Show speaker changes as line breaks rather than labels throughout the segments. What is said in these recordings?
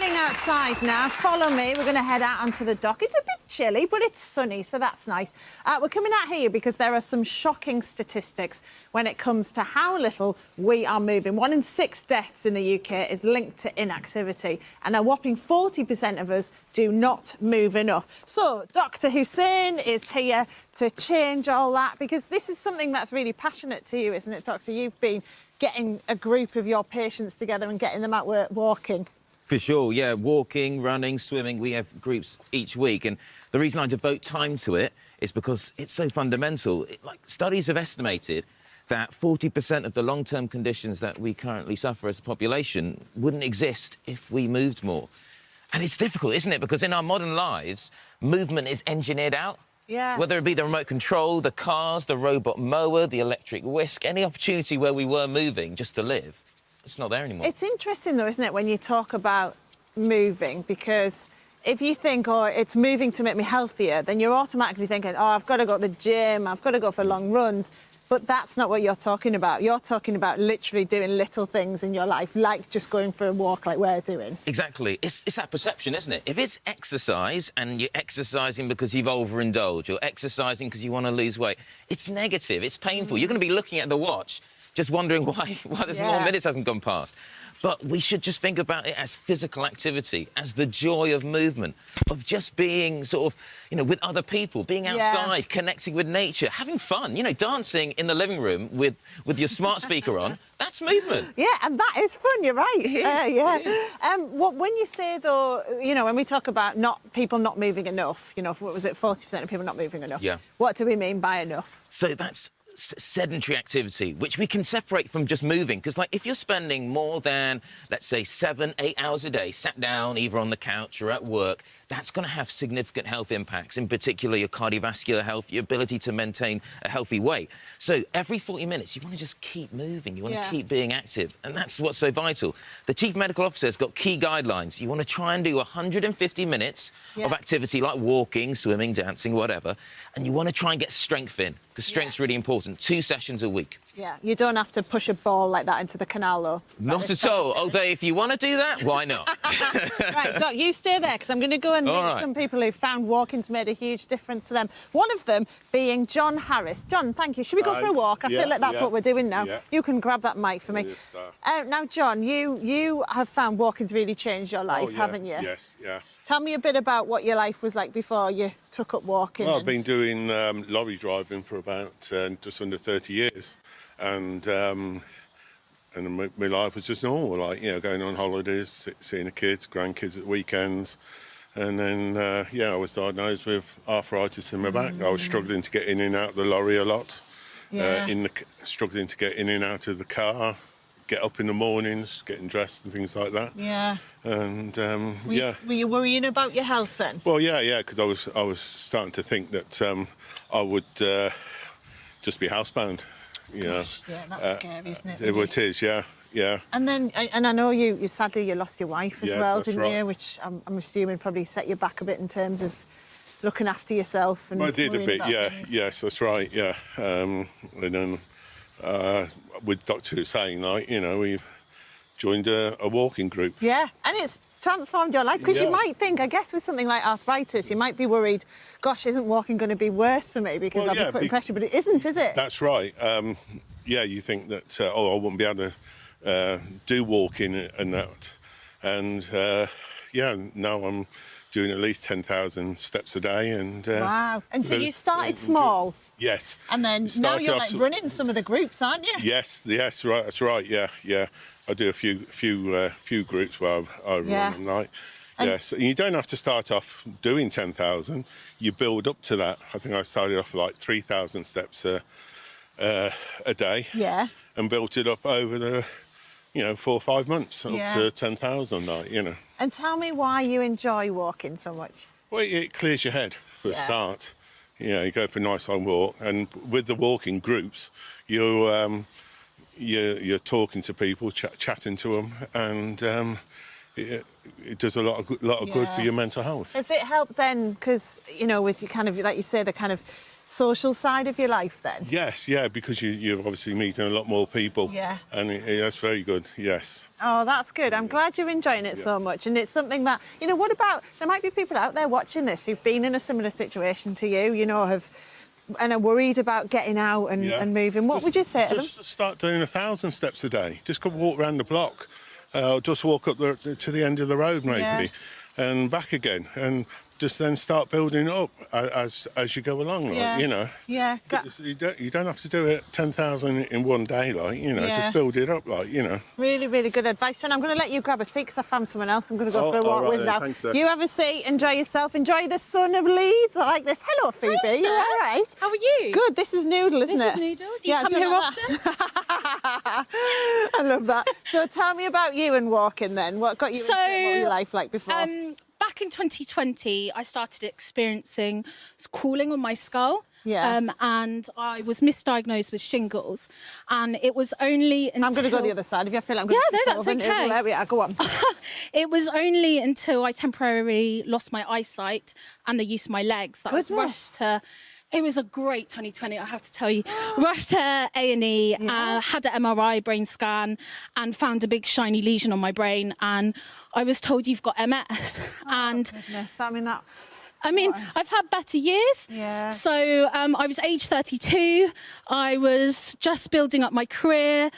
heading outside now. Follow me. We're going to head out onto the dock. It's a bit chilly, but it's sunny, so that's nice. We're coming out here because there are some shocking statistics when it comes to how little we are moving. 1 in 6 deaths in the UK is linked to inactivity, and a whopping 40% of us do not move enough. So Dr. Hussain is here to change all that, because this is something that's really passionate to you, isn't it, Doctor? You've been getting a group of your patients together and getting them out walking.
For sure, yeah. Walking, running, swimming. We have groups each week. And the reason I devote time to it is because it's so fundamental. Studies have estimated that 40% of the long-term conditions that we currently suffer as a population wouldn't exist if we moved more. And it's difficult, isn't it? Because in our modern lives, movement is engineered out.
Yeah.
Whether it be the remote control, the cars, the robot mower, the electric whisk, any opportunity where we were moving just to live, it's not there anymore.
It's interesting, though, isn't it, when you talk about moving, because if you think, oh, it's moving to make me healthier, then you're automatically thinking, oh, I've got to go to the gym, I've got to go for long runs. But that's not what you're talking about. You're talking about literally doing little things in your life, like just going for a walk like we're doing.
Exactly. It's that perception, isn't it? If it's exercise and you're exercising because you've overindulged or exercising because you want to lose weight, it's negative, it's painful. You're going to be looking at the watch just wondering why there's more minutes hasn't gone past. But we should just think about it as physical activity, as the joy of movement, of just being sort of, you know, with other people, being outside, connecting with nature, having fun. You know, dancing in the living room with your smart speaker on, that's movement.
Yeah, and that is fun, you're right. When you say, though, you know, when we talk about people not moving enough, you know, what was it, 40% of people not moving enough?
Yeah.
What do we mean by enough?
So that's sedentary activity, which we can separate from just moving, because like if you're spending more than, let's say, 7-8 hours a day sat down either on the couch or at work, that's going to have significant health impacts, in particular your cardiovascular health, your ability to maintain a healthy weight. So every 40 minutes you want to just keep moving, you want to keep being active, and that's what's so vital. The chief medical officer has got key guidelines. You want to try and do 150 minutes of activity like walking, swimming, dancing, whatever, and you want to try and get strength in, because strength's really important. 2 sessions a week.
Yeah, you don't have to push a ball like that into the canal, though.
Not at all. Although, if you want to do that, why not?
Right, Doc, you stay there, because I'm going to go and meet some people who found walking's made a huge difference to them. One of them being John Harris. John, thank you. Should we go for a walk? I feel like that's what we're doing now. Yeah. You can grab that mic for me. Now, John, you have found walking's really changed your life, haven't you?
Yes, yeah.
Tell me a bit about what your life was like before you took up walking.
Well, I've been doing lorry driving for about just under 30 years. And my life was just normal, like, you know, going on holidays, seeing the kids, grandkids at weekends. And then, I was diagnosed with arthritis in my back. I was struggling to get in and out of the lorry a lot, struggling to get in and out of the car, get up in the mornings, getting dressed and things like that.
Yeah.
And,
Were you worrying about your health then?
Well, yeah, because I was starting to think that I would just be housebound.
Gosh, yeah, that's scary, isn't it?
It is, yeah.
And then, and I know you sadly lost your wife as well, didn't you? Which I'm assuming probably set you back a bit in terms of looking after yourself and.
I did a bit, yeah.
Things.
Yes, that's right, yeah. And then with Dr. Hussain, like, you know, we've joined a walking group.
Yeah, and it's transformed your life, because you might think, I guess, with something like arthritis, you might be worried, gosh, isn't walking going to be worse for me because I'll be putting pressure, but it isn't, is it?
That's right. You think that, I wouldn't be able to do walking and that. And, now I'm doing at least 10,000 steps a day. And
wow. And so you started small?
Yes.
And then now you're, like, running some of the groups, aren't you?
Yes, right, that's right, yeah. I do a few groups where I run at night. Yes, and you don't have to start off doing 10,000. You build up to that. I think I started off like 3,000 steps a day. Yeah. And built it up over the, 4 or 5 months up to 10,000.
And tell me why you enjoy walking so much.
Well, it clears your head for a start. You go for a nice long walk, and with the walking groups, you're talking to people, chatting to them, and it does a lot of good for your mental health.
Has it helped then? Because with kind of, like you say, the kind of social side of your life then?
Yes, yeah, because you're obviously meeting a lot more people.
Yeah.
And that's very good, yes.
Oh, that's good. I'm glad you're enjoying it so much. And it's something that, you know, what about, there might be people out there watching this who've been in a similar situation to you, you know, and are worried about getting out and moving. What would you say to them?
Just start doing 1,000 steps a day. Just go walk around the block. Just walk up to the end of the road, maybe, and back again. And just then start building up as you go along, like, you know.
Yeah.
You don't have to do it 10,000 in one day, like, you know, just build it up, like, you know.
Really, really good advice. John, I'm going to let you grab a seat because I found someone else I'm going to go for a walk
right
with
then.
now.
Thanks, Steph.
You have a seat, enjoy yourself, enjoy the sun of Leeds. I like this. Hello, Phoebe.
Hello,
You all right?
How are you?
Good. This is Noodle, isn't it?
This is Noodle. Do you come here often?
I love that. So tell me about you and walking then. What got you into it? What was your life like before?
Back in 2020, I started experiencing cooling on my skull.
Yeah.
And I was misdiagnosed with shingles. And it was only until...
I'm going to go the other side. If you feel I'm going to
that's okay.
There we are. Go on.
It was only until I temporarily lost my eyesight and the use of my legs that I was rushed to... It was a great 2020, I have to tell you. Rushed to A&E, had an MRI brain scan and found a big shiny lesion on my brain. And I was told, you've got MS. And
goodness.
I've had better years.
Yeah.
So I was age 32. I was just building up my career,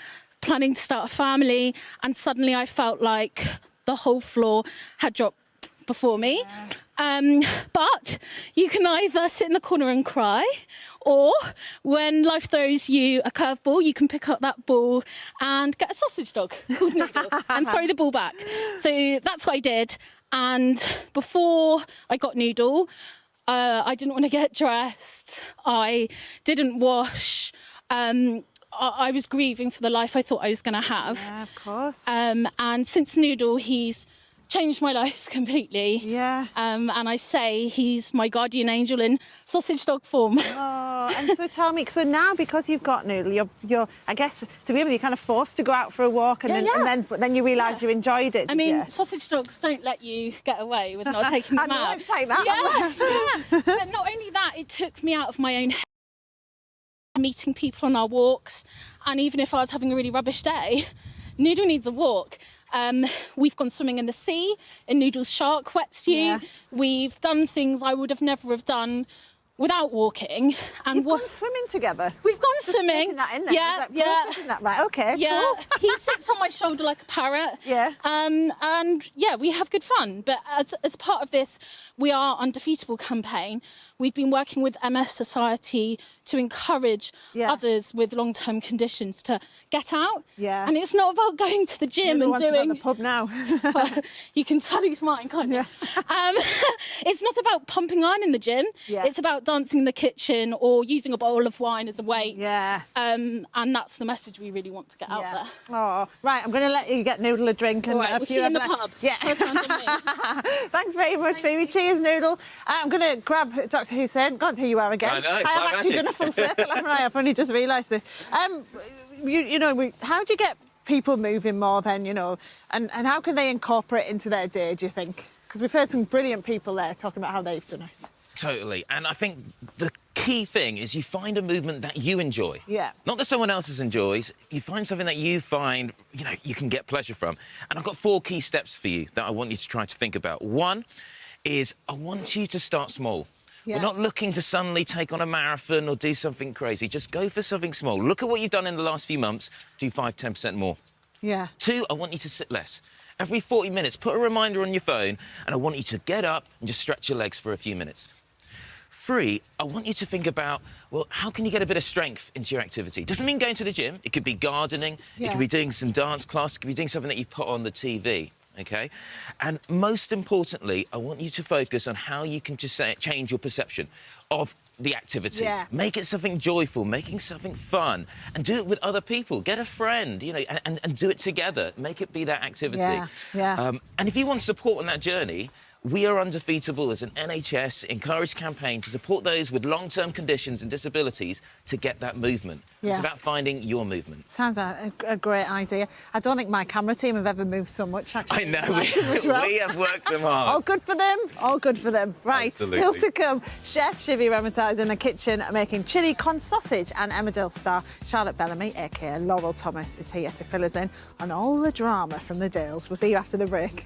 planning to start a family. And suddenly I felt like the whole floor had dropped before me. But you can either sit in the corner and cry, or when life throws you a curveball, you can pick up that ball and get a sausage dog called Noodle and throw the ball back. So that's what I did. And before I got Noodle, I didn't want to get dressed. I didn't wash. I was grieving for the life I thought I was going to have.
Yeah, of course.
And since Noodle, he's changed my life completely.
Yeah.
And I say he's my guardian angel in sausage dog form.
Oh, and so tell me, so now because you've got Noodle, you're I guess, to be able, you're kind of forced to go out for a walk and then you realise you enjoyed it.
I mean, sausage dogs don't let you get away with not taking them out.
I know, it's like that.
Yeah. But not only that, it took me out of my own head, meeting people on our walks. And even if I was having a really rubbish day, Noodle needs a walk. We've gone swimming in the sea in Noodle's shark wetsuit.
Yeah.
We've done things I would have never have done without walking. And
You've gone swimming together?
We've gone
Just
swimming.
taking that in there.
Yeah,
Processing that, right, OK,
yeah.
cool.
He sits on my shoulder like a parrot.
Yeah.
And yeah, we have good fun. But as part of this We Are Undefeatable campaign, we've been working with MS Society to encourage others with long-term conditions to get out.
Yeah.
And it's not about going to the gym and
wants
doing...
to go to the pub now.
You can tell he's mine, can't you? It's not about pumping iron in the gym.
Yeah.
It's about dancing in the kitchen or using a bowl of wine as a weight.
Yeah.
And that's the message we really want to get out there.
Oh, right, I'm going to let you get Noodle a drink. And
All right, we'll see you in the pub.
Yeah.
First round on me.
Thanks very much, Phoebe. Cheers, Noodle. I'm going to grab Dr. Hussain. God, here you are again.
I know,
I have actually done a full circle, haven't I? I've only just realised this. You know, how do you get people moving more then, you know, and how can they incorporate into their day, do you think? Because we've heard some brilliant people there talking about how they've done it.
Totally. And I think the key thing is you find a movement that you enjoy.
Yeah.
Not that someone else enjoys. You find something that you find, you know, you can get pleasure from. And I've got 4 key steps for you that I want you to try to think about. One is I want you to start small.
Yeah.
We're not looking to suddenly take on a marathon or do something crazy. Just go for something small. Look at what you've done in the last few months. Do 5–10% more.
Yeah.
2, I want you to sit less. Every 40 minutes, put a reminder on your phone, and I want you to get up and just stretch your legs for a few minutes. 3, I want you to think about, well, how can you get a bit of strength into your activity? Doesn't mean going to the gym. It could be gardening.
Yeah.
It could be doing some dance class. It could be doing something that you put on the TV, OK? And most importantly, I want you to focus on how you can just change your perception of the activity.
Yeah.
Make it something joyful, making something fun, and do it with other people. Get a friend, you know, and do it together. Make it be that activity.
Yeah, yeah.
And if you want support on that journey, we are undefeatable as an NHS encouraged campaign to support those with long-term conditions and disabilities to get that movement.
Yeah.
It's about finding your movement.
Sounds a great idea. I don't think my camera team have ever moved so much, actually.
I know, we have worked them hard.
All good for them, all good for them. Right,
Absolutely.
still to come, Chef Shivy Ramata is in the kitchen making chilli con sausage, and Emmerdale star Charlotte Bellamy, aka Laurel Thomas, is here to fill us in on all the drama from the Dales. We'll see you after the break.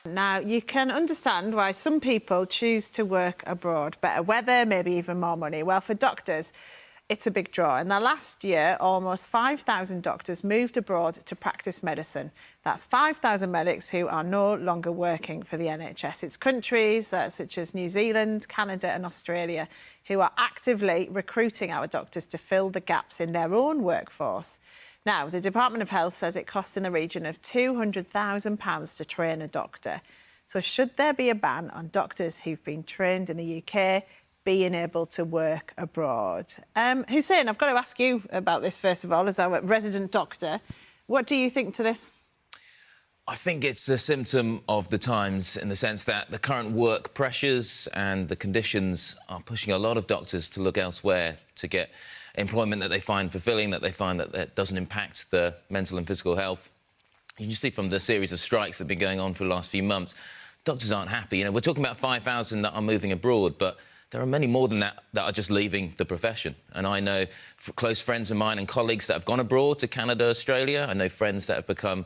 Now, you can understand why some people choose to work abroad. Better weather, maybe even more money. Well, for doctors, it's a big draw. In the last year, almost 5,000 doctors moved abroad to practice medicine. That's 5,000 medics who are no longer working for the NHS. It's countries such as New Zealand, Canada and Australia who are actively recruiting our doctors to fill the gaps in their own workforce. Now, the Department of Health says it costs in the region of £200,000 to train a doctor. So should there be a ban on doctors who've been trained in the UK being able to work abroad? Hussain, I've got to ask you about this, first of all, as our resident doctor. What do you think to this?
I think it's a symptom of the times in the sense that the current work pressures and the conditions are pushing a lot of doctors to look elsewhere to get employment that they find fulfilling, that they find that doesn't impact their mental and physical health. You can see from the series of strikes that have been going on for the last few months, doctors aren't happy. You know, we're talking about 5,000 that are moving abroad, but there are many more than that that are just leaving the profession. And I know close friends of mine and colleagues that have gone abroad to Canada, Australia. I know friends that have become,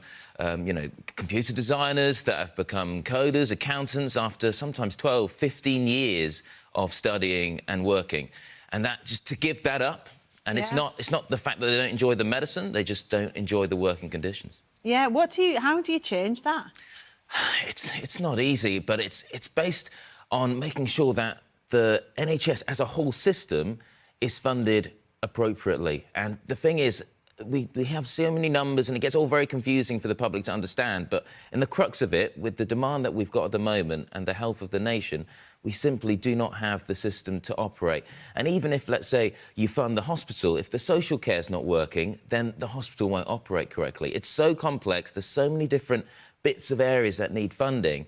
computer designers, that have become coders, accountants after sometimes 12, 15 years of studying and working. And that, just to give that up, and it's not the fact that they don't enjoy the medicine, they just don't enjoy the working conditions.
Yeah, how do you change that?
It's not easy, but it's based on making sure that the NHS as a whole system is funded appropriately. And the thing is, we have so many numbers and it gets all very confusing for the public to understand, but in the crux of it, with the demand that we've got at the moment and the health of the nation, we simply do not have the system to operate. And even if, let's say, you fund the hospital, if the social care is not working, then the hospital won't operate correctly. It's so complex, there's so many different bits of areas that need funding,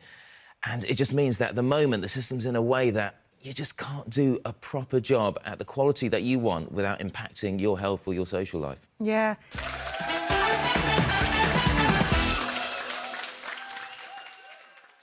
and it just means that at the moment the system's in a way that you just can't do a proper job at the quality that you want without impacting your health or your social life.
Yeah.